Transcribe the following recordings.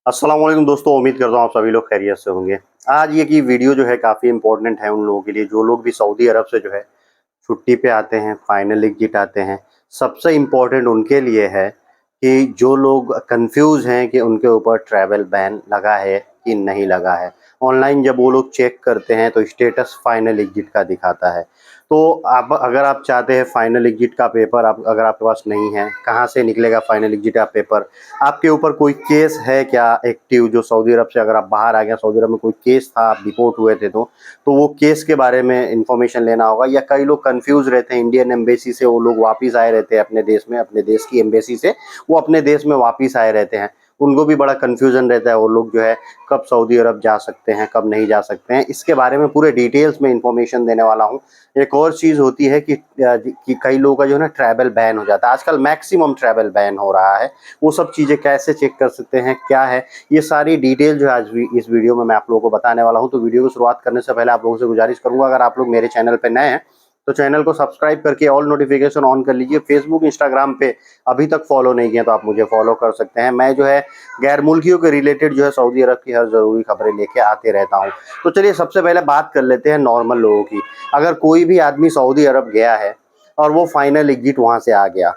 अस्सलाम वालेकुम दोस्तों, उम्मीद करता हूँ आप सभी लोग खैरियत से होंगे। आज ये की वीडियो जो है काफ़ी इंपॉर्टेंट है उन लोगों के लिए जो लोग भी सऊदी अरब से जो है छुट्टी पे आते हैं, फाइनल एग्जिट आते हैं। सबसे इम्पोर्टेंट उनके लिए है कि जो लोग कंफ्यूज हैं कि उनके ऊपर ट्रैवल बैन लगा है कि नहीं लगा है। ऑनलाइन जब वो लोग चेक करते हैं तो स्टेटस फाइनल एग्जिट का दिखाता है। तो आप अगर आप चाहते हैं फाइनल एग्जिट का पेपर अगर आपके पास नहीं है, कहाँ से निकलेगा फाइनल एग्जिट का पेपर? आपके ऊपर कोई केस है क्या एक्टिव, जो सऊदी अरब से अगर आप बाहर आ गए, सऊदी अरब में कोई केस था, आप डिपोर्ट हुए थे तो वो केस के बारे में इंफॉर्मेशन लेना होगा। या कई लोग कंफ्यूज रहते हैं, इंडियन एम्बेसी से वो लोग वापस आए रहते हैं अपने देश में, अपने देश की एम्बेसी से वो अपने देश में वापस आए रहते हैं। उनको भी बड़ा कन्फ्यूजन रहता है वो लोग जो है कब सऊदी अरब जा सकते हैं, कब नहीं जा सकते हैं। इसके बारे में पूरे डिटेल्स में इंफॉर्मेशन देने वाला हूँ। एक और चीज़ होती है कि कई लोगों का जो है ना ट्रैवल बैन हो जाता है। आजकल मैक्सिमम ट्रैवल बैन हो रहा है। वो सब चीज़ें कैसे चेक कर सकते हैं, क्या है, ये सारी डिटेल जो है आज इस वीडियो में मैं आप लोगों को बताने वाला हूँ। तो वीडियो को शुरुआत करने से पहले आप लोगों से गुजारिश करूंगा, अगर आप लोग मेरे चैनल पर नए हैं तो चैनल को सब्सक्राइब करके ऑल नोटिफिकेशन ऑन कर लीजिए। फेसबुक इंस्टाग्राम पे अभी तक फॉलो नहीं किया तो आप मुझे फॉलो कर सकते हैं। मैं जो है गैर मुल्कियों के रिलेटेड जो है सऊदी अरब की हर ज़रूरी खबरें लेके आते रहता हूँ। तो चलिए सबसे पहले बात कर लेते हैं नॉर्मल लोगों की। अगर कोई भी आदमी सऊदी अरब गया है और वो फाइनल एग्जिट वहाँ से आ गया,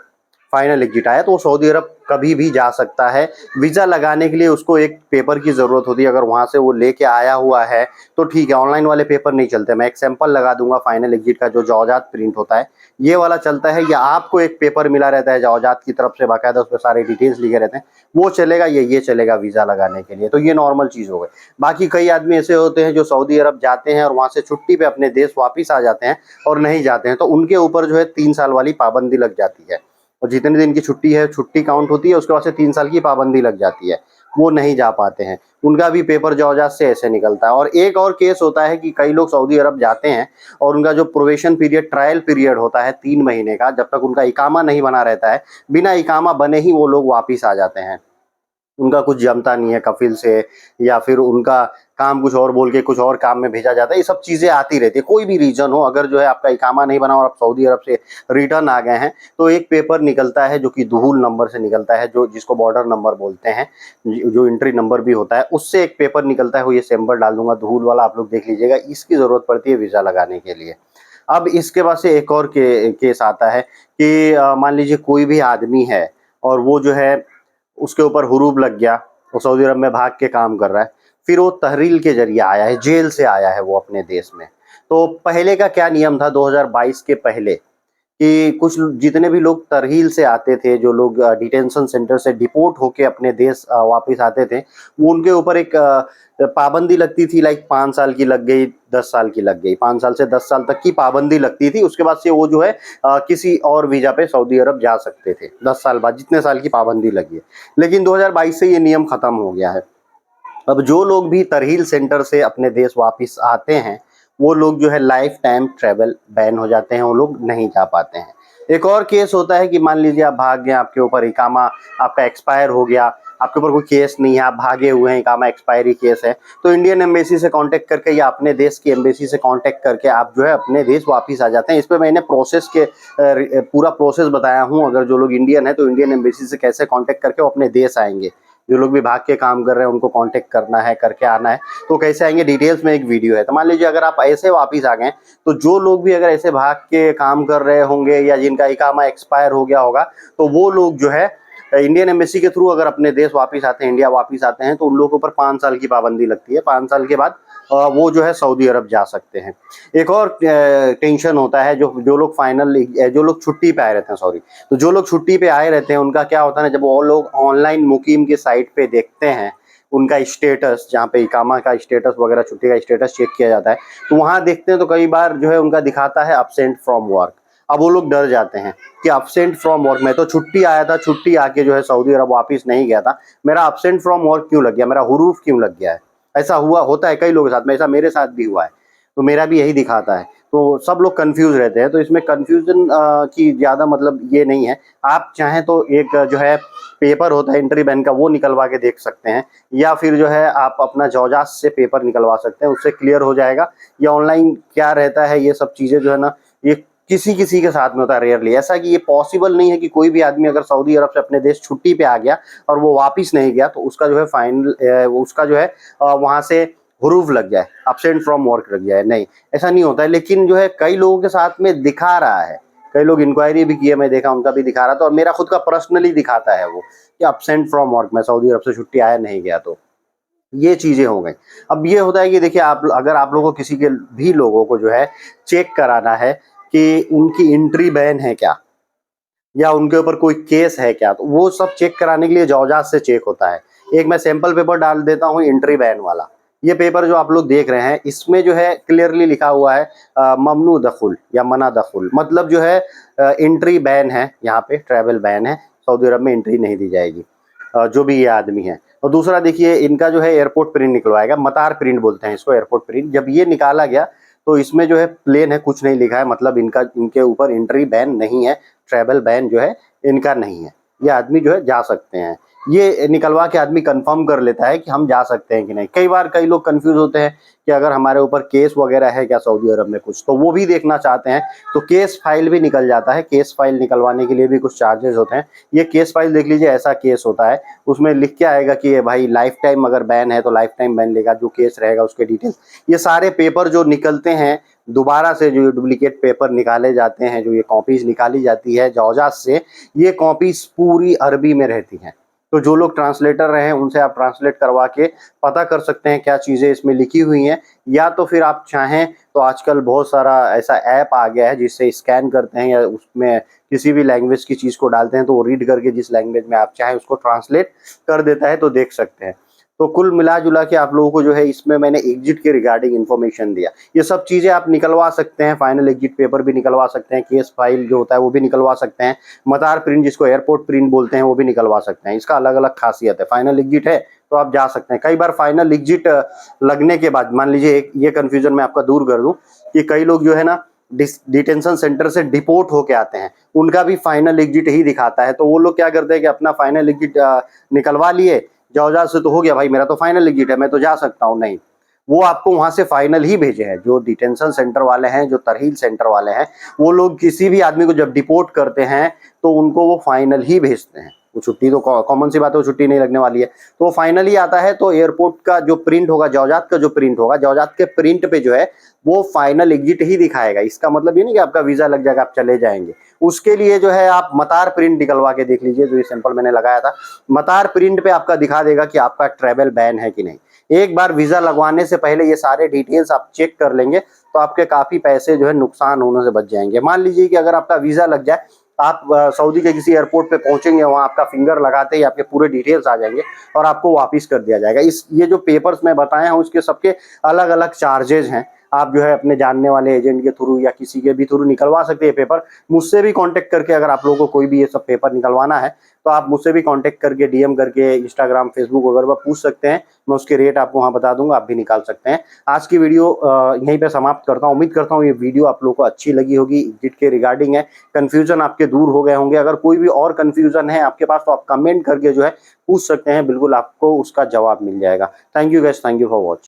फाइनल एग्जिट आया, तो वो सऊदी अरब कभी भी जा सकता है। वीज़ा लगाने के लिए उसको एक पेपर की ज़रूरत होती है। अगर वहाँ से वो लेके आया हुआ है तो ठीक है, ऑनलाइन वाले पेपर नहीं चलते। मैं एक सैंपल लगा दूंगा, फाइनल एग्जिट का जो जवाजात प्रिंट होता है ये वाला चलता है, या आपको एक पेपर मिला रहता है जवाजात की तरफ से, बाकायदा उस पर सारे डिटेल्स लिखे रहते हैं, वो चलेगा। ये चलेगा वीज़ा लगाने के लिए। तो ये नॉर्मल चीज़ हो गई। बाकी कई आदमी ऐसे होते हैं जो सऊदी अरब जाते हैं और वहाँ से छुट्टी पे अपने देश वापस आ जाते हैं और नहीं जाते हैं, तो उनके ऊपर जो है 3 साल वाली पाबंदी लग जाती है। और जितने दिन की छुट्टी है, छुट्टी काउंट होती है, उसके बाद से 3 साल की पाबंदी लग जाती है। वो नहीं जा पाते हैं, उनका भी पेपर जवाजात से ऐसे निकलता है। और एक और केस होता है कि कई लोग सऊदी अरब जाते हैं और उनका जो प्रोबेशन पीरियड, ट्रायल पीरियड होता है 3 महीने का, जब तक उनका इकामा नहीं बना रहता है, बिना इकामा बने ही वो लोग वापिस आ जाते हैं। उनका कुछ जमता नहीं है कफिल से, या फिर उनका काम कुछ और बोल के कुछ और काम में भेजा जाता है। ये सब चीज़ें आती रहती है, कोई भी रीज़न हो। अगर जो है आपका इकामा नहीं बना और आप सऊदी अरब से रिटर्न आ गए हैं तो एक पेपर निकलता है जो कि दुहूल नंबर से निकलता है, जो जिसको बॉर्डर नंबर बोलते हैं, जो एंट्री नंबर भी होता है, उससे एक पेपर निकलता है। वो ये सिंबल डाल दूंगा दुहूल वाला, आप लोग देख लीजिएगा। इसकी ज़रूरत पड़ती है वीज़ा लगाने के लिए। अब इसके बाद से एक और केस आता है कि मान लीजिए कोई भी आदमी है और वो जो है उसके ऊपर हुरूब लग गया, वो सऊदी अरब में भाग के काम कर रहा है, फिर वो तहरील के जरिए आया है, जेल से आया है वो अपने देश में। तो पहले का क्या नियम था 2022 के पहले, कि कुछ जितने भी लोग तरहील से आते थे, जो लोग डिटेंशन सेंटर से डिपोर्ट होके अपने देश वापस आते थे, वो उनके ऊपर एक पाबंदी लगती थी। लाइक 5 साल की लग गई, 10 साल की लग गई, 5 साल से 10 साल तक की पाबंदी लगती थी। उसके बाद से वो जो है किसी और वीज़ा पे सऊदी अरब जा सकते थे 10 साल बाद, जितने साल की पाबंदी लगी है। लेकिन 2022 से ये नियम ख़त्म हो गया है। अब जो लोग भी तरहील सेंटर से अपने देश वापस आते हैं वो लोग जो है लाइफ टाइम ट्रैवल बैन हो जाते हैं, वो लोग नहीं जा पाते हैं। एक और केस होता है कि मान लीजिए आप भाग गए, आपके ऊपर इकामा आपका एक्सपायर हो गया, आपके ऊपर कोई केस नहीं है, आप भागे हुए हैं, इकामा एक्सपायरी केस है, तो इंडियन एम्बेसी से कांटेक्ट करके या अपने देश की एम्बेसी से कांटेक्ट करके आप जो है अपने देश वापस आ जाते हैं। इस पर मैंने प्रोसेस के पूरा प्रोसेस बताया हूँ। अगर जो लोग इंडियन है तो इंडियन एम्बेसी से कैसे कांटेक्ट करके वो अपने देश आएंगे, जो लोग भी भाग के काम कर रहे हैं उनको कांटेक्ट करना है, करके आना है, तो कैसे आएंगे डिटेल्स में एक वीडियो है। तो मान लीजिए अगर आप ऐसे वापस आ गए, तो जो लोग भी अगर ऐसे भाग के काम कर रहे होंगे या जिनका इकामा एक्सपायर हो गया होगा, तो वो लोग जो है इंडियन एम्बेसी के थ्रू अगर अपने देश वापस आते हैं, इंडिया वापस आते हैं, तो उन लोगों के ऊपर 5 साल की पाबंदी लगती है। 5 साल के बाद वो जो है सऊदी अरब जा सकते हैं। एक और टेंशन होता है, जो जो लोग जो लोग छुट्टी पे आए रहते हैं, सॉरी, तो जो लोग छुट्टी पे आए रहते हैं उनका क्या होता है ना, जब वो लोग ऑनलाइन मुकीम के साइट पे देखते हैं उनका स्टेटस, जहाँ पे इकामा का स्टेटस वगैरह, छुट्टी का स्टेटस चेक किया जाता है, तो वहाँ देखते हैं तो कई बार जो है उनका दिखाता है अब्सेंट फ्रॉम वर्क। अब वो लोग डर जाते हैं कि अब्सेंट फ्रॉम वर्क, मैं तो छुट्टी आया था, छुट्टी आके जो है सऊदी अरब वापस नहीं गया था, मेरा अब्सेंट फ्रॉम वर्क क्यों लग गया, मेरा हुरूफ क्यों लग गया है। ऐसा हुआ होता है कई लोगों के साथ में, ऐसा मेरे साथ भी हुआ है, तो मेरा भी यही दिखाता है। तो सब लोग कंफ्यूज रहते हैं। तो इसमें कंफ्यूजन की ज़्यादा मतलब ये नहीं है। आप चाहें तो एक जो है पेपर होता है एंट्री बैन का, वो निकलवा के देख सकते हैं, या फिर जो है आप अपना जौजात से पेपर निकलवा सकते हैं, उससे क्लियर हो जाएगा। या ऑनलाइन क्या रहता है, ये सब चीज़ें जो है ना, ये किसी किसी के साथ में होता है, रेयरली। ऐसा कि ये पॉसिबल नहीं है कि कोई भी आदमी अगर सऊदी अरब से अपने देश छुट्टी पे आ गया और वो वापिस नहीं गया तो उसका जो है फाइनल उसका जो है वहां से हुरूफ लग जाए, अब्सेंट फ्रॉम वर्क लग जाए। नहीं, ऐसा नहीं होता है। लेकिन जो है कई लोगों के साथ में दिखा रहा है, कई लोग इंक्वायरी भी किए, मैं देखा उनका भी दिखा रहा था, और मेरा खुद का पर्सनली दिखाता है वो कि अब्सेंट फ्रॉम वर्क, मैं सऊदी अरब से छुट्टी आया नहीं गया। तो ये चीजें हो गई। अब ये होता है कि देखिए, आप अगर आप लोगों को किसी के भी लोगों को जो है चेक कराना है कि उनकी एंट्री बैन है क्या, या उनके ऊपर कोई केस है क्या, तो वो सब चेक कराने के लिए जौजात से चेक होता है। एक मैं सैंपल पेपर डाल देता हूँ एंट्री बैन वाला। ये पेपर जो आप लोग देख रहे हैं, इसमें जो है क्लियरली लिखा हुआ है ममनू दखुल या मना दखुल, मतलब जो है एंट्री बैन है, यहाँ पे ट्रैवल बैन है, सऊदी अरब में एंट्री नहीं दी जाएगी जो भी ये आदमी है। और दूसरा देखिए, इनका जो है एयरपोर्ट प्रिंट निकलवाएगा, मतार प्रिंट बोलते हैं इसको, एयरपोर्ट प्रिंट। जब ये निकाला गया तो इसमें जो है प्लेन है, कुछ नहीं लिखा है, मतलब इनके ऊपर एंट्री बैन नहीं है, ट्रैवल बैन जो है इनका नहीं है। ये आदमी जो है जा सकते हैं। ये निकलवा के आदमी कंफर्म कर लेता है कि हम जा सकते हैं कि नहीं। कई बार कई लोग कंफ्यूज होते हैं कि अगर हमारे ऊपर केस वगैरह है क्या सऊदी अरब में कुछ, तो वो भी देखना चाहते हैं, तो केस फाइल भी निकल जाता है। केस फाइल निकलवाने के लिए भी कुछ चार्जेस होते हैं। ये केस फाइल देख लीजिए, ऐसा केस होता है, उसमें लिख के आएगा कि भाई लाइफ टाइम अगर बैन है तो लाइफ टाइम बैन लेगा, जो केस रहेगा उसके डिटेल्स। ये सारे पेपर जो निकलते हैं दोबारा से, जो डुप्लीकेट पेपर निकाले जाते हैं, जो ये कॉपीज निकाली जाती है जौजात से, ये कॉपीज पूरी अरबी में रहती हैं। तो जो लोग ट्रांसलेटर रहे हैं उनसे आप ट्रांसलेट करवा के पता कर सकते हैं क्या चीज़ें इसमें लिखी हुई हैं। या तो फिर आप चाहें तो आजकल बहुत सारा ऐसा ऐप आ गया है जिससे स्कैन करते हैं या उसमें किसी भी लैंग्वेज की चीज़ को डालते हैं तो वो रीड करके जिस लैंग्वेज में आप चाहें उसको ट्रांसलेट कर देता है, तो देख सकते हैं। तो कुल मिला जुला के आप लोगों को जो है इसमें मैंने एग्जिट के रिगार्डिंग इन्फॉर्मेशन दिया। ये सब चीज़ें आप निकलवा सकते हैं, फाइनल एग्जिट पेपर भी निकलवा सकते हैं, केस फाइल जो होता है वो भी निकलवा सकते हैं, मतार प्रिंट जिसको एयरपोर्ट प्रिंट बोलते हैं वो भी निकलवा सकते हैं। इसका अलग अलग खासियत है। फाइनल एग्जिट है तो आप जा सकते हैं। कई बार फाइनल एग्जिट लगने के बाद, मान लीजिए ये कन्फ्यूजन मैं आपका दूर कर दूं कि कई लोग जो है ना डिटेंशन सेंटर से डिपोर्ट होके आते हैं, उनका भी फाइनल एग्जिट ही दिखाता है। तो वो लोग क्या करते हैं कि अपना फाइनल एग्जिट निकलवा लिए, जौजा से तो हो गया भाई, मेरा तो फाइनल एग्जिट है, मैं तो जा सकता हूँ। नहीं, वो आपको वहां से फाइनल ही भेजे हैं। जो डिटेंशन सेंटर वाले हैं, जो तरहील सेंटर वाले हैं, वो लोग किसी भी आदमी को जब डिपोर्ट करते हैं तो उनको वो फाइनल ही भेजते हैं। वो छुट्टी तो कॉमन सी बात है, वो छुट्टी नहीं लगने वाली है, तो वो फाइनल ही आता है। तो एयरपोर्ट का जो प्रिंट होगा, जौजात का जो प्रिंट होगा, जौजात के प्रिंट पे जो है वो फाइनल एग्जिट ही दिखाएगा। इसका मतलब ये नहीं कि आपका वीजा लग जाएगा आप चले जाएंगे। उसके लिए जो है आप मतार प्रिंट निकलवा के देख लीजिए, जो ये सैंपल मैंने लगाया था, मतार प्रिंट पे आपका दिखा देगा कि आपका ट्रैवल बैन है कि नहीं। एक बार वीजा लगवाने से पहले ये सारे डिटेल्स आप चेक कर लेंगे तो आपके काफी पैसे जो है नुकसान होने से बच जाएंगे। मान लीजिए कि अगर आपका वीजा लग जाए, आप सऊदी के किसी एयरपोर्ट पे पहुंचेंगे, वहां आपका फिंगर लगाते ही आपके पूरे डिटेल्स आ जाएंगे और आपको वापस कर दिया जाएगा। ये जो पेपर्स मैं बताया हूँ उसके सबके अलग अलग चार्जेज हैं। आप जो है अपने जानने वाले एजेंट के थ्रू या किसी के भी थ्रू निकलवा सकते हैं पेपर। मुझसे भी कांटेक्ट करके, अगर आप लोगों को कोई भी ये सब पेपर निकलवाना है तो आप मुझसे भी कांटेक्ट करके डीएम करके इंस्टाग्राम, फेसबुक वगैरह पर पूछ सकते हैं। मैं उसके रेट आपको वहाँ बता दूंगा, आप भी निकाल सकते हैं। आज की वीडियो यहीं पे समाप्त करता हूँ। उम्मीद करता हूँ ये वीडियो आप लोगों को अच्छी लगी होगी, एग्जिट के रिगार्डिंग है, कन्फ्यूजन आपके दूर हो गए होंगे। अगर कोई भी और कन्फ्यूजन है आपके पास तो आप कमेंट करके जो है पूछ सकते हैं, बिल्कुल आपको उसका जवाब मिल जाएगा। Thank you guys, thank you for watching.